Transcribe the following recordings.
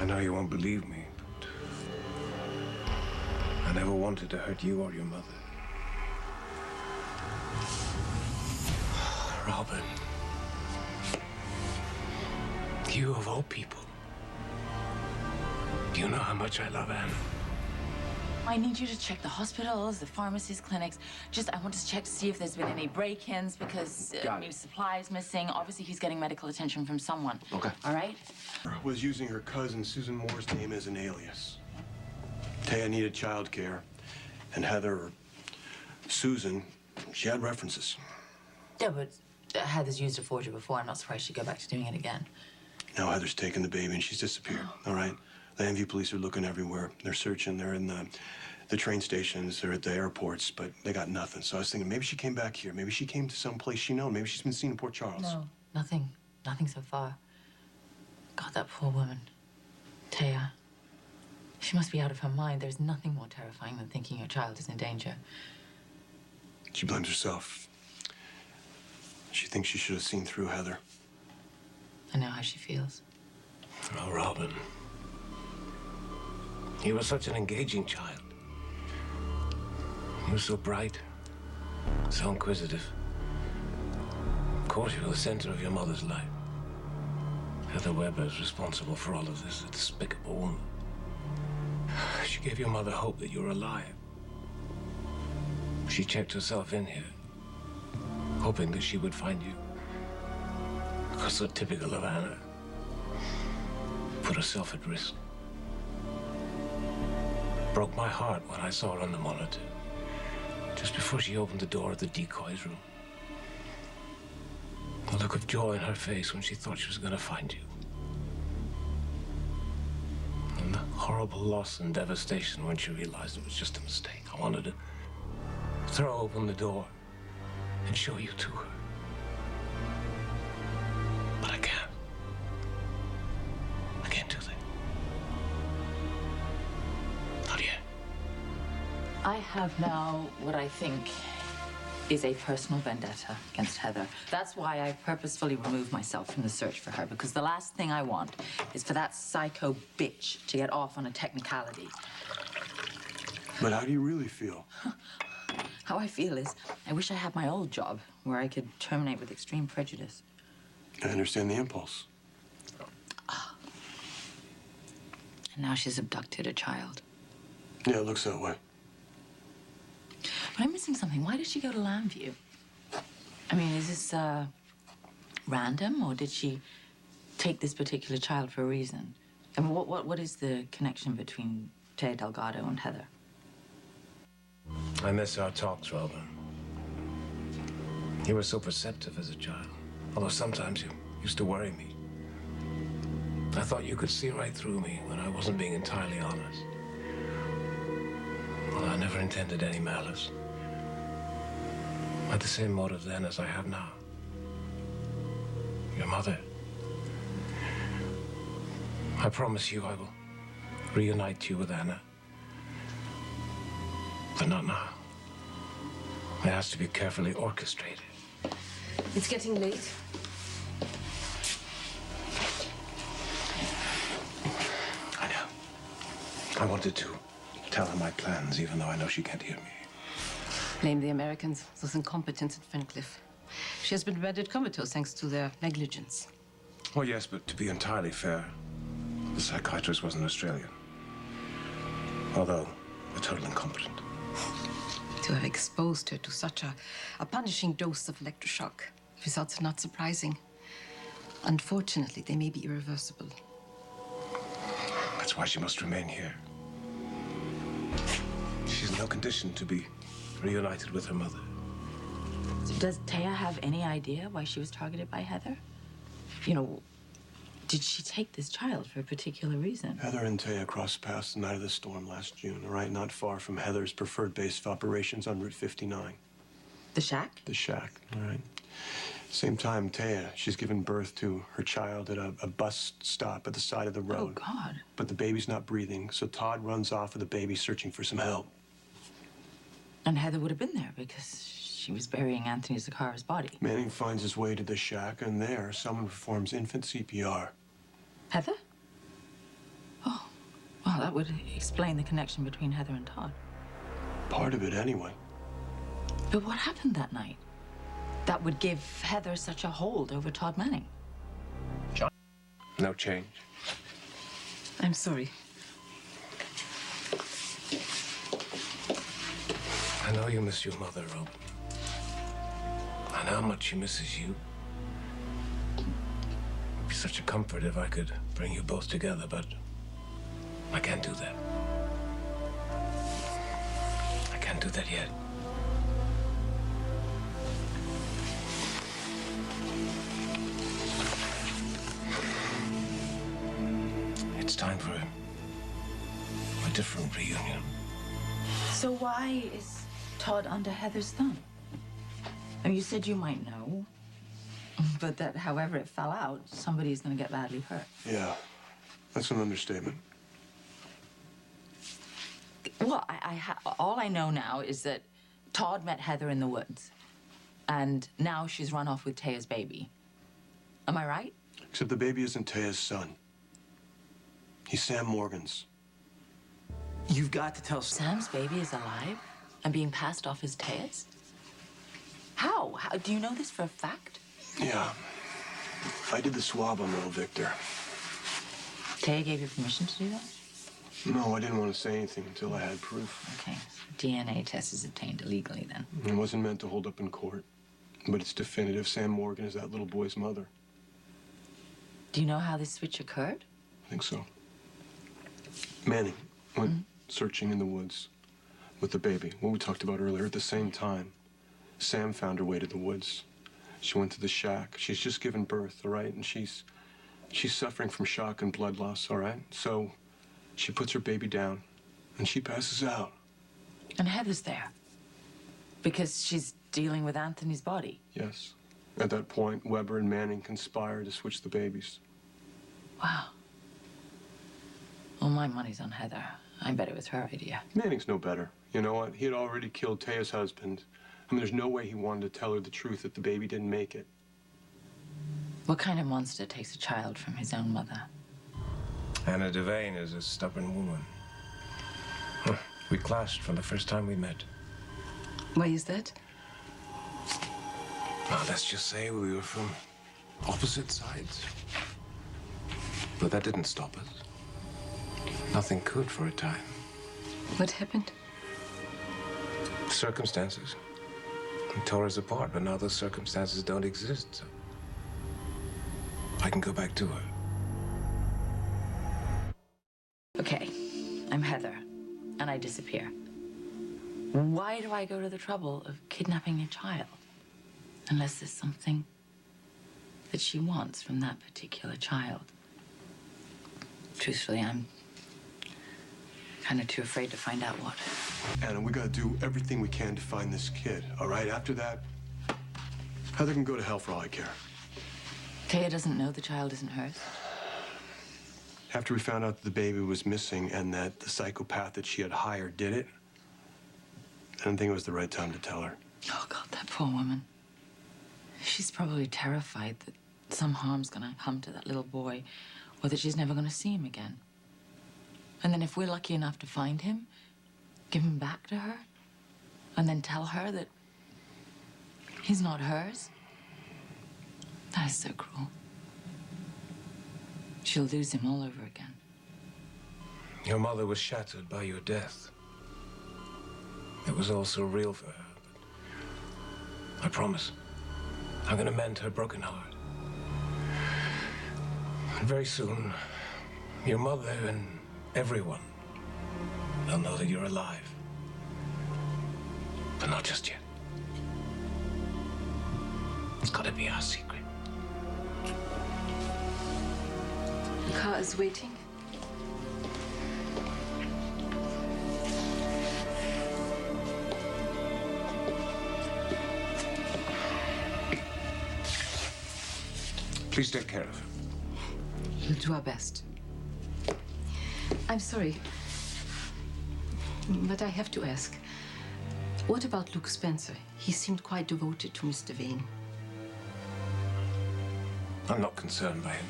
know you won't believe me, but I never wanted to hurt you or your mother. Robin. You of all people. Do you know how much I love Anne? I need you to check the hospitals, the pharmacies, clinics. I want to check to see if there's been any break-ins because supplies missing. Obviously, he's getting medical attention from someone. Okay. All right? Was using her cousin Susan Moore's name as an alias. Taya needed childcare, and Heather, or Susan, she had references. Yeah, but Heather's used a forger before. I'm not surprised she'd go back to doing it again. Now Heather's taken the baby and she's disappeared, all right? Landview police are looking everywhere. They're searching. They're in the train stations. They're at the airports, but they got nothing. So I was thinking maybe she came back here. Maybe she came to some place she knows. Maybe she's been seen in Port Charles. No, nothing. Nothing so far. God, that poor woman. Taya. She must be out of her mind. There's nothing more terrifying than thinking your child is in danger. She blames herself. She thinks she should have seen through Heather. I know how she feels. Oh, Robin. You were such an engaging child. You were so bright, so inquisitive. Of course, you were the center of your mother's life. Heather Weber is responsible for all of this, a despicable woman. She gave your mother hope that you were alive. She checked herself in here, hoping that she would find you. Because so typical of Anna. Put herself at risk. Broke my heart when I saw her on the monitor, just before she opened the door of the decoy's room. The look of joy in her face when she thought she was going to find you. And the horrible loss and devastation when she realized it was just a mistake. I wanted to throw open the door and show you to her. But I can't. I can't do that. Not yet. I have now what I think is a personal vendetta against Heather. That's why I purposefully removed myself from the search for her, because the last thing I want is for that psycho bitch to get off on a technicality. But how do you really feel? How I feel is I wish I had my old job where I could terminate with extreme prejudice. I understand the impulse. And now she's abducted a child. Yeah, it looks that way. But I'm missing something. Why did she go to Landview? I mean, is this random, or did she take this particular child for a reason? I mean, what is the connection between Taya Delgado and Heather? I miss our talks, Robin. You were so perceptive as a child, although sometimes you used to worry me. I thought you could see right through me when I wasn't being entirely honest. Well, I never intended any malice. I had the same motive then as I have now. Your mother. I promise you I will reunite you with Anna. But not now. It has to be carefully orchestrated. It's getting late. I know. I wanted to tell her my plans, even though I know she can't hear me. Blame the Americans, those incompetents at Fencliffe. She has been rendered comatose thanks to their negligence. Well, yes, but to be entirely fair, the psychiatrist wasn't Australian. Although a total incompetent. To have exposed her to such a punishing dose of electroshock, results are not surprising. Unfortunately, they may be irreversible. That's why she must remain here. She's in no condition to be reunited with her mother. So does Taya have any idea why she was targeted by Heather? You know, did she take this child for a particular reason? Heather and Taya crossed paths the night of the storm last June, all right? Not far from Heather's preferred base of operations on Route 59. The shack? The shack, all right? Same time, Taya, she's given birth to her child at a bus stop at the side of the road. Oh, God. But the baby's not breathing, so Todd runs off with the baby searching for some help. And Heather would have been there because she was burying Anthony Zakara's body. Manning finds his way to the shack, and there, someone performs infant CPR. Heather? Well, that would explain the connection between Heather and Todd. Part of it, anyway. But what happened that night that would give Heather such a hold over Todd Manning? No change. I'm sorry. I know you miss your mother, Rob. I know how much she misses you. It'd be such a comfort if I could bring you both together, but I can't do that. I can't do that yet. It's time for a different reunion. So why is Todd under Heather's thumb? I mean, you said you might know, but that however it fell out, somebody's going to get badly hurt. Yeah, that's an understatement. Well, all I know now is that Todd met Heather in the woods, and now she's run off with Taya's baby. Am I right? Except the baby isn't Taya's son. He's Sam Morgan's. You've got to tell Sam's baby is alive and being passed off as Taya's? How? Do you know this for a fact? Yeah. I did the swab on little Victor. Taya gave you permission to do that? No, I didn't want to say anything until I had proof. Okay. DNA test is obtained illegally then. It wasn't meant to hold up in court. But it's definitive. Sam Morgan is that little boy's mother. Do you know how this switch occurred? I think so. Manning went searching in the woods with the baby, what we talked about earlier. At the same time, Sam found her way to the woods. She went to the shack. She's just given birth, all right? And she's suffering from shock and blood loss, all right? So she puts her baby down and she passes out. And Heather's there because she's dealing with Anthony's body. Yes. At that point, Weber and Manning conspire to switch the babies. Wow. Well, my money's on Heather. I bet it was her idea. Manning's no better. You know what? He had already killed Taya's husband. I mean, there's no way he wanted to tell her the truth that the baby didn't make it. What kind of monster takes a child from his own mother? Anna Devane is a stubborn woman. We clashed from the first time we met. Why is that? Well, let's just say we were from opposite sides. But that didn't stop us. Nothing could for a time. What happened? Circumstances. It tore us apart, but now those circumstances don't exist. So I can go back to her. Okay, I'm Heather, and I disappear. Why do I go to the trouble of kidnapping a child? Unless there's something that she wants from that particular child. Truthfully, I'm kind of too afraid to find out what. Anna, we gotta do everything we can to find this kid, all right? After that, Heather can go to hell for all I care. Taya doesn't know the child isn't hers. After we found out that the baby was missing and that the psychopath that she had hired did it, I didn't think it was the right time to tell her. Oh, God, that poor woman. She's probably terrified that some harm's gonna come to that little boy, or that she's never gonna see him again. And then if we're lucky enough to find him, give him back to her, and then tell her that he's not hers, that is so cruel. She'll lose him all over again. Your mother was shattered by your death. It was all so real for her. But I promise, I'm gonna mend her broken heart. And very soon, your mother and everyone, they'll know that you're alive. But not just yet. It's gotta be our secret. The car is waiting. Please take care of her. We'll do our best. I'm sorry, but I have to ask. What about Luke Spencer? He seemed quite devoted to Mr. Vane. I'm not concerned by him.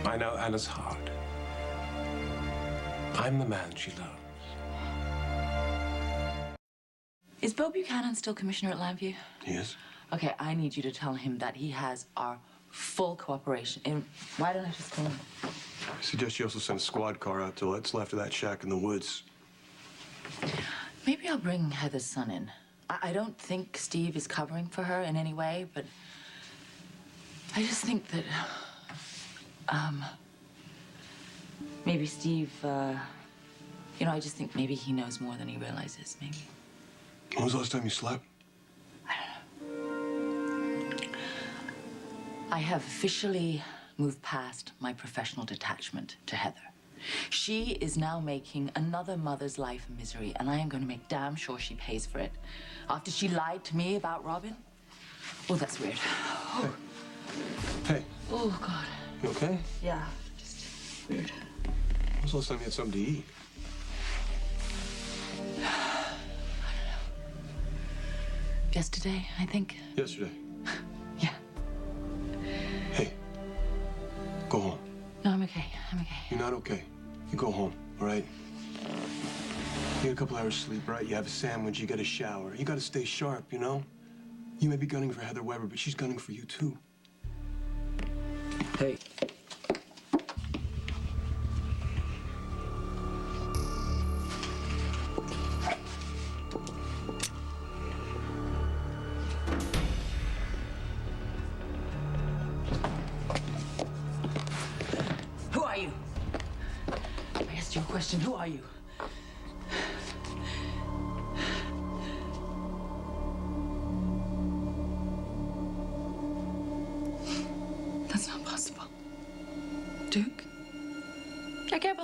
I know Anna's heart. I'm the man she loves. Is Bo Buchanan still commissioner at Lambview? He is? Okay, I need you to tell him that he has our full cooperation. And why don't I just call him? I suggest you also send a squad car out to what's left of that shack in the woods. Maybe I'll bring Heather's son in. I don't think Steve is covering for her in any way, but I just think that, maybe Steve, you know, I just think maybe he knows more than he realizes, maybe. When was the last time you slept? I have officially moved past my professional detachment to Heather. She is now making another mother's life a misery, and I am going to make damn sure she pays for it. After she lied to me about Robin. Oh, that's weird. Oh, Hey, oh God. you okay? Yeah, just weird. When was the last time you had something to eat? Yesterday, I think. Yesterday. Yeah. Hey, go home. No, I'm okay. I'm okay. You're not okay. You go home, all right? You get a couple hours sleep, right? You have a sandwich, you get a shower. You gotta stay sharp, you know? You may be gunning for Heather Weber, but she's gunning for you, too. Hey. Who are you? I asked you a question. Who are you? That's not possible. Duke? I care